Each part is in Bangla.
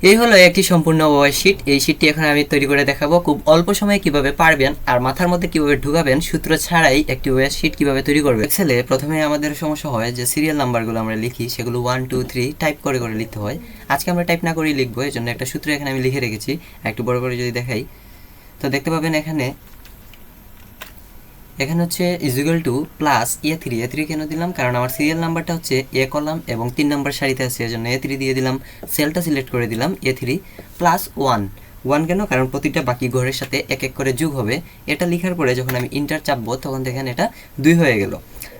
এই হলো একটি সম্পূর্ণ ওয়াই শিট। এই শিটটি এখন আমি তৈরি করে দেখাবো খুব অল্প সময়ে কিভাবে পারবেন আর মাথার মধ্যে কিভাবে ঢুকাবেন, সূত্র ছাড়াই একটি ওয়াই শিট কিভাবে তৈরি করবেন। এক্সেলে প্রথমে আমাদের সমস্যা হয় যে সিরিয়াল নাম্বারগুলো আমরা লিখি, সেগুলো 1 2 3 টাইপ করে করে লিখতে হয়। আজকে আমরা টাইপ না করেই লিখবো, এর জন্য একটা সূত্র এখানে আমি লিখে রেখেছি। একটু বড় করে যদি দেখাই তো দেখতে পাবেন এখানে হচ্ছে ইকুয়াল টু প্লাস এ3 কেন দিলাম, কারণ আমার সিরিয়াল নাম্বারটা হচ্ছে এ কলাম এবং 3 নম্বর সারিতে আছে, এর জন্য এ3 দিয়ে দিলাম। সেলটা সিলেক্ট করে দিলাম এ3 প্লাস 1 কেন, কারণ প্রতিটা বাকি ঘরের সাথে এক এক করে যোগ হবে। এটা লেখার পরে যখন আমি ইন্টার চাপবো তখন দেখেন এটা 2 হয়ে গেল।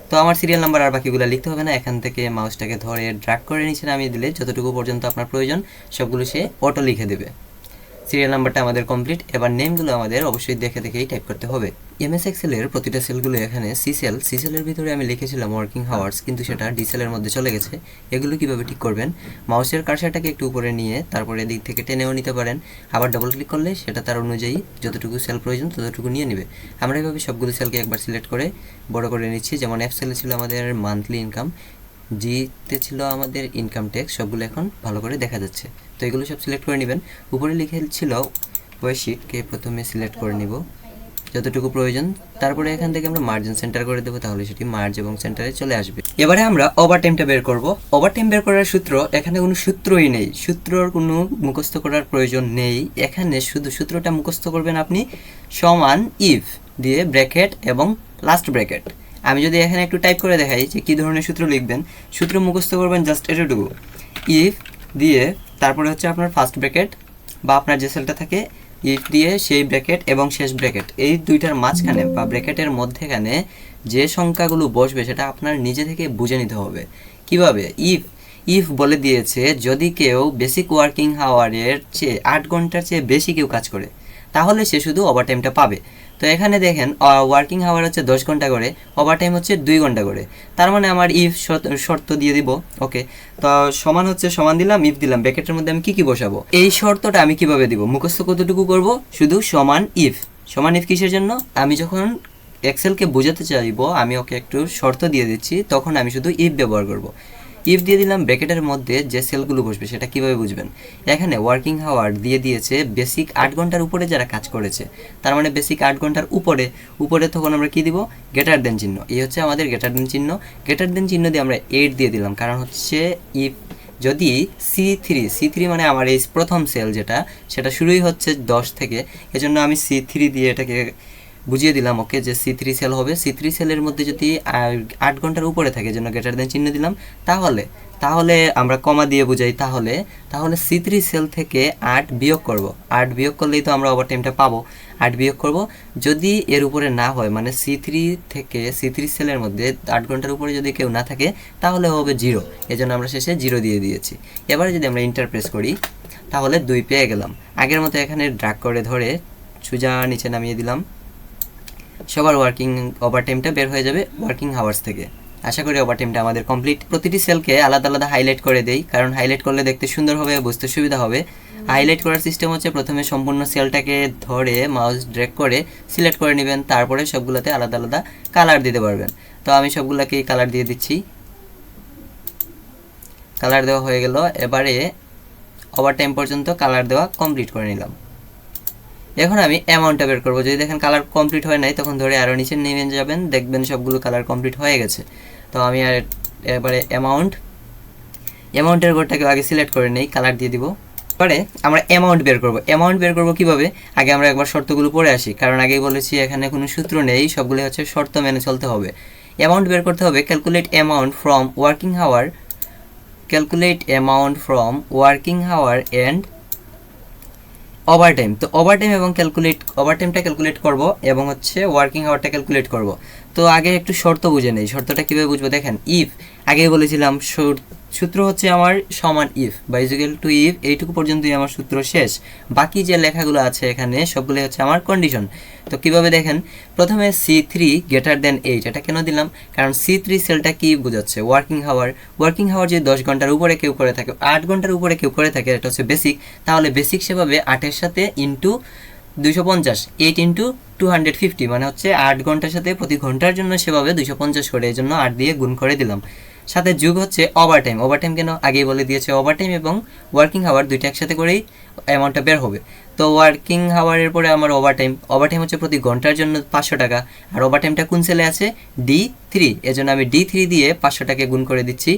তো আমার সিরিয়াল নাম্বার আর বাকিগুলো লিখতে হবে না, এখান থেকে মাউসটাকে ধরে ড্র্যাগ করে নিচে নামিয়ে দিলে যতটুকু পর্যন্ত আপনার প্রয়োজন সবগুলো সে অটো লিখে দেবে। সিরিয়াল নাম্বারটা আমাদের কমপ্লিট। এবার নেমগুলো আমাদের অবশ্যই দেখে দেখেই টাইপ করতে হবে। এমএস এক্সেলের প্রতিটা সেলগুলো এখানে সি সেলের ভিতরে আমি লিখেছিলাম ওয়ার্কিং হাওয়ার্স, কিন্তু সেটা ডি সেলের মধ্যে চলে গেছে। এগুলো কিভাবে ঠিক করবেন, মাউসের কার্সারটাকে একটু উপরে নিয়ে তারপরে এদিক থেকে টেনেও নিতে পারেন, আবার ডাবল ক্লিক করলে সেটা তার অনুযায়ী যতটুকু সেল প্রয়োজন ততটুকু নিয়ে নেবে। আমরা এভাবে সবগুলো সেলকে একবার সিলেক্ট করে বড় করে নিচ্ছি। যেমন এফ সেলে ছিল আমাদের মান্থলি ইনকাম, জিতে ছিল আমাদের ইনকাম ট্যাক্স, সবগুলো এখন ভালো করে দেখা যাচ্ছে। তো এগুলো সব সিলেক্ট করে নেবেন। উপরে লিখে ছিল ওয়াই শিটকে প্রথমে সিলেক্ট করে নিব যতটুকু প্রয়োজন, তারপরে এখান থেকে আমরা মার্জিন সেন্টার করে দেবো, তাহলে সেটি মার্জ এবং সেন্টারে চলে আসবে। এবারে আমরা ওভার টাইমটা বের করব। ওভার টাইম বের করার সূত্র, এখানে কোনো সূত্রই নেই, সূত্রর কোনো মুখস্থ করার প্রয়োজন নেই। এখানে শুধু সূত্রটা মুখস্থ করবেন আপনি, সমান ইফ দিয়ে ব্র্যাকেট এবং লাস্ট ব্র্যাকেট। আমি যদি এখানে একটু টাইপ করে দেখাই যে কী ধরনের সূত্র লিখবেন, সূত্র মুখস্থ করবেন জাস্ট এতটুকু, ইফ দিয়ে তারপরে হচ্ছে আপনার ফার্স্ট ব্র্যাকেট বা আপনার যে সেলটা থাকে ইফ দিয়ে সেই ব্র্যাকেট এবং শেষ ব্র্যাকেট, এই দুইটার মাঝখানে বা ব্র্যাকেটের মধ্যেখানে যে সংখ্যাগুলো বসবে সেটা আপনার নিজে থেকে বুঝে নিতে হবে। কিভাবে, ইফ বলে দিয়েছে যদি কেউ বেসিক ওয়ার্কিং হাওয়ারের চেয়ে 8 ঘন্টার চেয়ে বেশি কেউ কাজ করে তাহলে সে শুধু ওভারটাইমটা পাবে। তো এখানে দেখেন ওয়ার্কিং হাওয়ার হচ্ছে 10 ঘন্টা করে, ওভারটাইম হচ্ছে 2 ঘন্টা করে। তার মানে আমার ইফ শর্ত দিয়ে দিব। ওকে, তো সমান হচ্ছে সমান দিলাম, ইফ দিলাম, ব্র্যাকেটের মধ্যে আমি কি বসাবো, এই শর্তটা আমি কিভাবে দিব, মুখস্থ কতটুকু করব, শুধু সমান ইফ কিসের জন্য, আমি যখন এক্সেলকে বোঝাতে চাইবো আমি ওকে একটু শর্ত দিয়ে দিচ্ছি, তখন আমি শুধু ইফ ব্যবহার করব। ইফ দিয়ে দিলাম, ব্র্যাকেটের মধ্যে যে সেলগুলো বসবে সেটা কিভাবে বুঝবেন, এখানে ওয়ার্কিং হাওয়ার দিয়ে দিয়েছে বেসিক 8 ঘন্টার উপরে যারা কাজ করেছে, তার মানে বেসিক 8 ঘন্টার উপরে তখন আমরা কি দিব, গ্রেটার দেন চিহ্ন। এই হচ্ছে আমাদের গ্রেটার দেন চিহ্ন। গ্রেটার দেন চিহ্ন দিয়ে আমরা 8 দিয়ে দিলাম, কারণ হচ্ছে ইফ যদি সি থ্রি মানে আমার এই প্রথম সেল যেটা, সেটা শুরুই হচ্ছে 10 থেকে, এজন্য আমি সি3 দিয়ে এটাকে বুঝিয়ে দিলাম ওকে যে সি3 সেল হবে। সি3 সেলের মধ্যে যদি 8 ঘন্টার উপরে থাকে, জন্য গ্রেটার দেন চিহ্ন দিলাম। তাহলে আমরা কমা দিয়ে বুঝাই, তাহলে সি3 সেল থেকে 8 বিয়োগ করব, 8 বিয়োগ করলেই তো আমরা ওভার টাইমটা পাবো। 8 বিয়োগ করব, যদি এর উপরে না হয় মানে সি3 সেলের মধ্যে 8 ঘন্টার উপরে যদি কেউ না থাকে তাহলে হবে 0, এজন্য আমরা শেষে 0 দিয়ে দিয়েছি। এবারে যদি আমরা ইন্টার প্রেস করি তাহলে 2 পেয়ে গেলাম। আগের মতো এখানে ড্র্যাগ করে ধরে সোজা নিচে নামিয়ে দিলাম, সবার ওয়ার্কিং ওভারটাইমটা বের হয়ে যাবে ওয়ার্কিং হাওয়ার্স থেকে। আশা করি ওভারটাইমটা আমাদের কমপ্লিট। প্রতিটি সেলকে আলাদা আলাদা হাইলাইট করে দেই, কারণ হাইলাইট করলে দেখতে সুন্দর হবে, বুঝতে সুবিধা হবে। হাইলাইট করার সিস্টেম হচ্ছে প্রথমে সম্পূর্ণ সেলটাকে ধরে মাউস ড্র্যাগ করে সিলেক্ট করে নেবেন, তারপরে সবগুলোতে আলাদা আলাদা কালার দিতে পারবেন। তো আমি সবগুলোকেই কালার দিয়ে দিচ্ছি, কালার দেওয়া হয়ে গেল। এবারে ওভারটাইম পর্যন্ত কালার দেওয়া কমপ্লিট করে নিলাম। এখন আমি অ্যামাউন্টটা বের করবো। যদি দেখেন কালার কমপ্লিট হয় নাই তখন ধরে আরও নিচে নেমে যাবেন, দেখবেন সবগুলো কালার কমপ্লিট হয়ে গেছে। তো আমি আর এবারে অ্যামাউন্টের ঘরটাকে আগে সিলেক্ট করে নেই, কালার দিয়ে দিব। এবারে আমরা অ্যামাউন্ট বের করবো কিভাবে, আগে আমরা একবার শর্তগুলো পড়ে আসি, কারণ আগেই বলেছি এখানে কোনো সূত্র নেই, সবগুলো হচ্ছে শর্ত মেনে চলতে হবে। অ্যামাউন্ট বের করতে হবে, ক্যালকুলেট অ্যামাউন্ট ফ্রম ওয়ার্কিং হাওয়ার অ্যান্ড ওভারটাইম। তো ওভারটাইম এবং ওভারটাইমটা ক্যালকুলেট করব এবং হচ্ছে ওয়ার্কিং আওয়ারটা ক্যালকুলেট করব। তো আগে একটু শর্ত বুঝে নেই, শর্তটা কীভাবে বুঝবো দেখেন, ইফ আগেই বলেছিলাম সূত্র হচ্ছে আমার সমান ইফ বা ইকুয়াল টু ইফ, এইটুকু পর্যন্তই আমার সূত্র শেষ। বাকি যে লেখাগুলো আছে এখানে সবগুলো হচ্ছে আমার কন্ডিশন। তো কিভাবে দেখেন, প্রথমে সি3 গ্রেটার দেন 8, এটা কেন দিলাম, কারণ সি3 সেলটা কি বোঝাচ্ছে, ওয়ার্কিং হাওয়ার যে 10 ঘন্টার উপরে কেউ করে থাকে, 8 ঘন্টার উপরে কেউ করে থাকে, এটা হচ্ছে বেসিক। তাহলে বেসিক সেভাবে 8-এর সাথে ইন্টু 250, 8 ইন্টু 250, মানে হচ্ছে 8 ঘন্টার সাথে প্রতি ঘন্টার জন্য সেভাবে 250 করে, এই জন্য 8 দিয়ে গুণ করে দিলাম। সাথে যোগ হচ্ছে ওভারটাইম। ওভারটাইম কেন আগেই বলে দিয়েছে, ওভারটাইম এবং ওয়ার্কিং আওয়ার দুইটা একসাথে করেই অ্যামাউন্টটা বের হবে। তো ওয়ার্কিং আওয়ারের পরে আমার ওভারটাইম, ওভারটাইম হচ্ছে প্রতি ঘন্টার জন্য 500 টাকা। আর ওভারটাইমটা কোন সেলে আছে, D3, এজন্য আমি D3 দিয়ে 500 টাকা গুণ করে দিচ্ছি।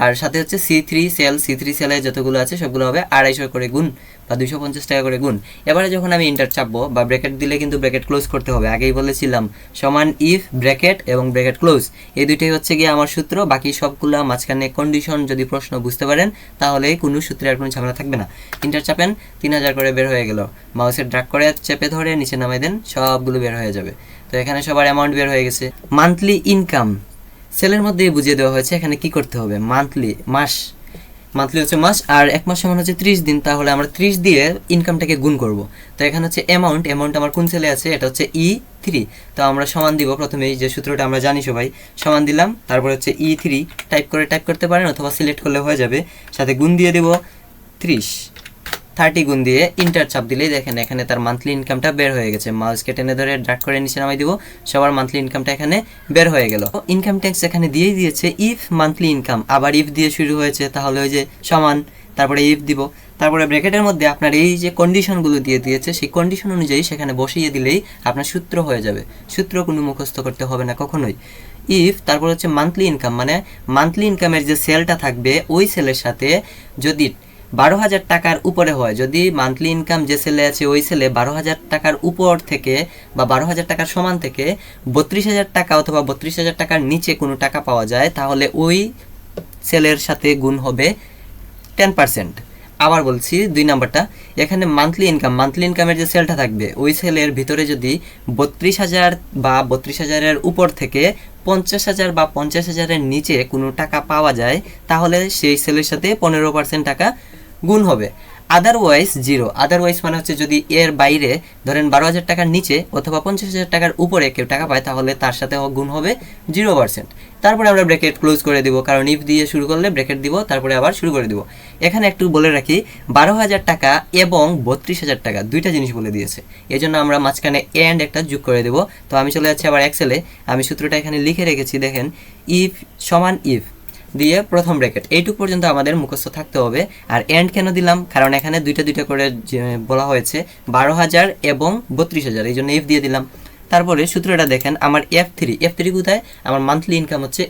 আর সাথে হচ্ছে C3 সেল, C3 সেলে যতগুলো আছে সবগুলো হবে 250 করে গুণ বা 250 টাকা করে গুণ। এবারে যখন আমি ইন্টার চাপবো বা ব্র্যাকেট দিলে কিন্তু ব্র্যাকেট ক্লোজ করতে হবে, আগেই বলেছিলাম সমান ইফ ব্র্যাকেট এবং ব্র্যাকেট ক্লোজ, এই দুইটাই হচ্ছে গিয়ে আমার সূত্র। বাকি সবগুলো মাঝখানে কন্ডিশন যদি প্রশ্ন বুঝতে পারেন তাহলে কোনো সূত্রে আর কোনো ঝামেলা থাকবে না। ইন্টার চাপেন, 3000 করে বের হয়ে গেল। মাউসের ড্র্যাগ করে চেপে ধরে নিচে নামাই দেন, সবগুলো বের হয়ে যাবে। তো এখানে সবার অ্যামাউন্ট বের হয়ে গেছে। মান্থলি ইনকাম সেলের মধ্যেই বুঝিয়ে দেওয়া হয়েছে এখানে কি করতে হবে। মান্থলি মাস, মান্থলি হচ্ছে মাস, আর এক মাস সমান হচ্ছে 30 দিন, তাহলে আমরা 30 দিয়ে ইনকামটাকে গুণ করব। তো এখানে হচ্ছে অ্যামাউন্ট, অ্যামাউন্ট আমার কোন সেলে আছে, এটা হচ্ছে E3। তো আমরা সমান দিব, প্রথমে এই যে সূত্রটা আমরা জানি সবাই, সমান দিলাম, তারপর হচ্ছে E3 টাইপ করতে পারেন অথবা সিলেক্ট করলে হয়ে যাবে, সাথে গুণ দিয়ে দেব 30 গুণ দিয়ে ইন্টার চাপ দিলেই দেখেন এখানে তার মান্থলি ইনকামটা বের হয়ে গেছে। মাউসকে টেনে ধরে ড্র্যাগ করে নিচে নামাই দিব, সবার মান্থলি ইনকামটা এখানে বের হয়ে গেল। ইনকাম ট্যাক্স এখানে দিয়েই দিয়েছে ইফ মান্থলি ইনকাম, আবার ইফ দিয়ে শুরু হয়েছে, তাহলে ওই যে সমান, তারপরে ইফ দিব, তারপরে ব্র্যাকেটের মধ্যে আপনার এই যে কন্ডিশনগুলো দিয়ে দিয়েছে সেই কন্ডিশন অনুযায়ী সেখানে বসিয়ে দিলেই আপনার সূত্র হয়ে যাবে। সূত্র কোনো মুখস্থ করতে হবে না কখনোই। ইফ তারপর হচ্ছে মান্থলি ইনকাম, মানে মান্থলি ইনকামের যে সেলটা থাকবে ওই সেলের সাথে যদি 12,000 টাকার উপরে হয়, যদি মান্থলি ইনকাম যে সেলে আছে ওই সেলে 12,000 টাকার উপর থেকে বা 12,000 টাকার সমান থেকে 32,000 টাকা অথবা 32,000 টাকার নিচে কোনো টাকা পাওয়া যায়, তাহলে ওই সেলের সাথে গুণ হবে 10%। আবার বলছি 2 নাম্বারটা, এখানে মান্থলি ইনকাম, মান্থলি ইনকামের যে সেলটা থাকবে ওই সেলের ভিতরে যদি 32,000 বা 32,000-এর উপর থেকে 50,000 বা 50,000-এর নিচে কোনো টাকা পাওয়া যায়, তাহলে সেই সেলের সাথে 15% টাকা গুণ হবে। আদারওয়াইজ জিরো, আদারওয়াইজ মানে হচ্ছে যদি এর বাইরে ধরেন 12,000 টাকার নিচে অথবা 50,000 টাকার উপরে কেউ টাকা পায়, তাহলে তার সাথে গুণ হবে 0%। তারপরে আমরা ব্র্যাকেট ক্লোজ করে দিব, কারণ ইফ দিয়ে শুরু করলে ব্র্যাকেট দিব, তারপরে আবার শুরু করে দিব। এখানে একটু বলে রাখি, 12,000 টাকা এবং 32,000 টাকা দুইটা জিনিস বলে দিয়েছে, এই জন্য আমরা মাঝখানে এন্ড একটা যোগ করে দেব। তো আমি চলে যাচ্ছি আবার এক্সেলে, আমি সূত্রটা এখানে লিখে রেখেছি, দেখেন ইফ সমান ইফ দিয়ে প্রথম ব্র্যাকেট, এইটুকু পর্যন্ত আমাদের মুখস্থ থাকতে হবে। আর এন্ড কেন দিলাম, কারণ এখানে দুইটা করে বলা হয়েছে 12,000 এবং 32,000, এই জন্য ইফ দিয়ে দিলাম। তারপরে সূত্রটা দেখেন আমার F3 কোথায়, আমার মান্থলি ইনকাম হচ্ছে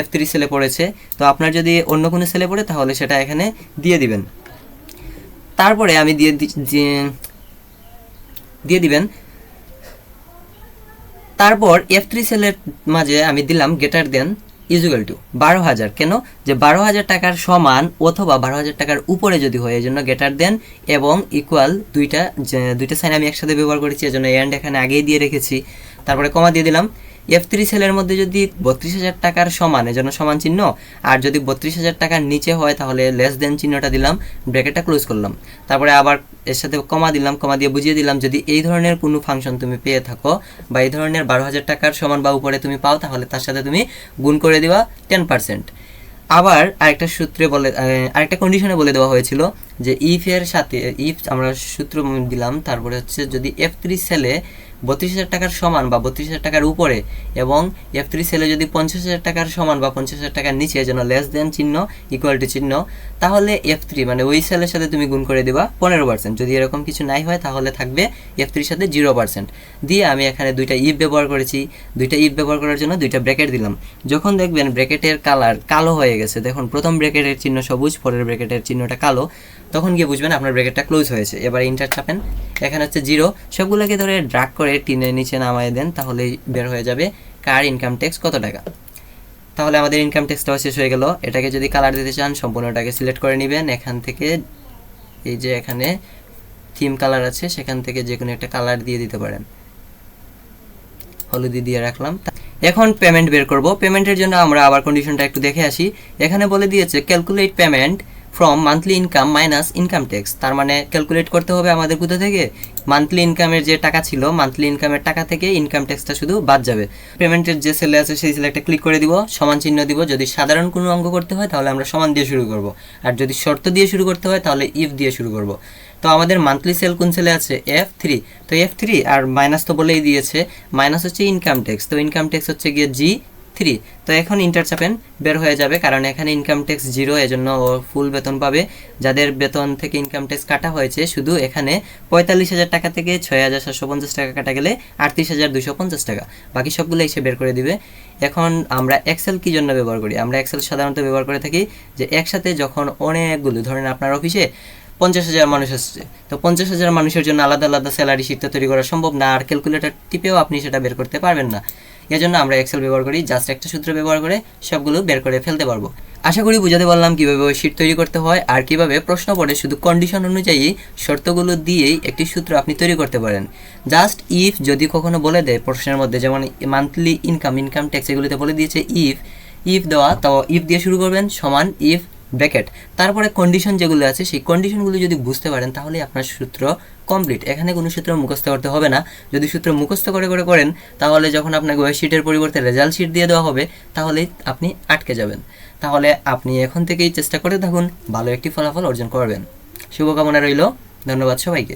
F3 সেলে পড়েছে। তো আপনার যদি অন্য কোনো সেলে পড়ে তাহলে সেটা এখানে দিয়ে দিবেন। তারপরে আমি দিয়ে দিবেন, তারপর F3 সেলের মাঝে আমি দিলাম গ্রেটার দেন ইজুয়াল টু 12,000। কেন, যে 12,000 টাকার সমান অথবা 12,000 টাকার উপরে যদি হয়, এই জন্য গ্রেটার দেন এবং ইকুয়াল দুইটা সাইন আমি একসাথে ব্যবহার করেছি, এই জন্য এন্ড এখানে আগেই দিয়ে রেখেছি। তারপরে কমা দিয়ে দিলাম। F3 সেলের মধ্যে যদি 32,000 টাকার সমান, এজন্য সমান চিহ্ন, আর যদি 32,000 টাকার নিচে হয় তাহলে লেস দেন চিহ্নটা দিলাম, ব্র্যাকেটটা ক্লোজ করলাম। তারপরে আবার এর সাথে কমা দিলাম, কমা দিয়ে বুঝিয়ে দিলাম যদি এই ধরনের কোনো ফাংশন তুমি পেয়ে থাকো বা এই ধরনের 12,000 টাকার সমান বা উপরে তুমি পাও, তাহলে তার সাথে তুমি গুণ করে দিবা 10%। আবার আরেকটা সূত্রে আরেকটা কন্ডিশনে বলে দেওয়া হয়েছিল যে ইফ এর সাথে, ইফ আমরা সূত্র দিলাম, তারপরে হচ্ছে যদি F3 সেলে 32,000 টাকার সমান বা 32,000 টাকার উপরে এবং F3 সেলে যদি 50,000 টাকার সমান বা 50,000 টাকার নিচে, যেন লেস দেন চিহ্ন ইকুয়াল টু চিহ্ন, তাহলে F3 মানে ওই সেলের সাথে তুমি গুণ করে দিবা 15%। যদি এরকম কিছু নাই হয় তাহলে থাকবে F3 সাথে 0% দিয়ে আমি এখানে দুইটা ইফ ব্যবহার করেছি। দুইটা ইফ ব্যবহার করার জন্য দুইটা ব্র্যাকেট দিলাম। যখন দেখবেন ব্র্যাকেটের কালার কালো হয়ে গেছে, দেখুন প্রথম ব্র্যাকেটের চিহ্ন সবুজ, পরের ব্র্যাকেটের চিহ্নটা কালো, তখন গিয়ে বুঝবেন আপনার ব্র্যাকেটটা ক্লোজ হয়েছে। এবার ইন্টার চাপেন, এখানে হচ্ছে 0, সবগুলোকে ধরে ড্র্যাগ করে টিনের নিচে নামায় দেন, তাহলেই বের হয়ে যাবে কার ইনকাম ট্যাক্স কত টাকা। তাহলে আমাদের ইনকাম ট্যাক্সটাও শেষ হয়ে গেল। এটাকে যদি কালার দিতে চান সম্পূর্ণটাকে সিলেক্ট করে নেবেন, এখান থেকে এই যে এখানে থিম কালার আছে সেখান থেকে যে কোনো একটা কালার দিয়ে দিতে পারেন, হলুদি দিয়ে রাখলাম। এখন পেমেন্ট বের করব। পেমেন্টের জন্য আমরা আবার কন্ডিশনটা একটু দেখে আসি। এখানে বলে দিয়েছে calculate payment from monthly income minus income tax, তার মানে ক্যালকুলেট করতে হবে আমাদের কোথা থেকে, মান্থলি ইনকামের যে টাকা ছিল মান্থলি ইনকামের টাকা থেকে ইনকাম ট্যাক্সটা শুধু বাদ যাবে। পেমেন্টের যে সেলে আছে সেই সেলে একটা ক্লিক করে দিব, সমান চিহ্ন দিব। যদি সাধারণ কোনো অঙ্ক করতে হয় তাহলে আমরা সমান দিয়ে শুরু করব, আর যদি শর্ত দিয়ে শুরু করতে হয় তাহলে ইফ দিয়ে শুরু করব। তো আমাদের মান্থলি সেল কোন সেলে আছে, F3। তো F3 আর মাইনাস তো বলেই দিয়েছে, মাইনাস হচ্ছে ইনকাম ট্যাক্স, তো ইনকাম ট্যাক্স হচ্ছে গিয়ে G3। 3। তো এখন ইন্টার চাপেন, বের হয়ে যাবে, কারণ এখানে ইনকাম ট্যাক্স 0, এজন্য ও ফুল বেতন পাবে। যাদের বেতন থেকে ইনকাম ট্যাক্স কাটা হয়েছে শুধু এখানে 45,000 টাকা থেকে 6,750 টাকা কাটা গেলে 38,250 টাকা, বাকি সবগুলো এসে বের করে দিবে। এখন আমরা এক্সেল কী জন্য ব্যবহার করি? আমরা এক্সেল সাধারণত ব্যবহার করে থাকি যে একসাথে যখন অনেকগুলো, ধরেন আপনার অফিসে 50,000 মানুষ আসছে, তো 50,000 মানুষের জন্য আলাদা আলাদা স্যালারি শিট তো তৈরি করা সম্ভব না, আর ক্যালকুলেটর টিপেও আপনি সেটা বের করতে পারবেন না। এজন্য আমরা এক্সেল ব্যবহার করি, জাস্ট একটা সূত্র ব্যবহার করে সবগুলো বের করে ফেলতে পারবো। আশা করি বুঝাতে পারলাম কীভাবে ওই শিট তৈরি করতে হয়, আর কীভাবে প্রশ্ন পড়ে শুধু কন্ডিশন অনুযায়ী শর্তগুলো দিয়েই একটি সূত্র আপনি তৈরি করতে পারেন। জাস্ট ইফ যদি কখনো বলে দেয় প্রশ্নের মধ্যে, যেমন মান্থলি ইনকাম ট্যাক্স এগুলিতে বলে দিয়েছে ইফ দেওয়া, তো ইফ দিয়ে শুরু করবেন, সমান ইফ ব্র্যাকেট, তারপরে কন্ডিশন যেগুলো আছে সেই কন্ডিশনগুলো যদি বুঝতে পারেন তাহলে আপনার সূত্র কমপ্লিট। এখানে কোনো সূত্র মুখস্থ করতে হবে না। যদি সূত্র মুখস্থ করে করেন তাহলে যখন আপনাকে ওই শিটের পরিবর্তে রেজাল্ট শিট দিয়ে দেওয়া হবে তাহলেই আপনি আটকে যাবেন। তাহলে আপনি এখন থেকেই চেষ্টা করে থাকুন, ভালো একটি ফলাফল অর্জন করবেন। শুভকামনা রইল, ধন্যবাদ সবাইকে।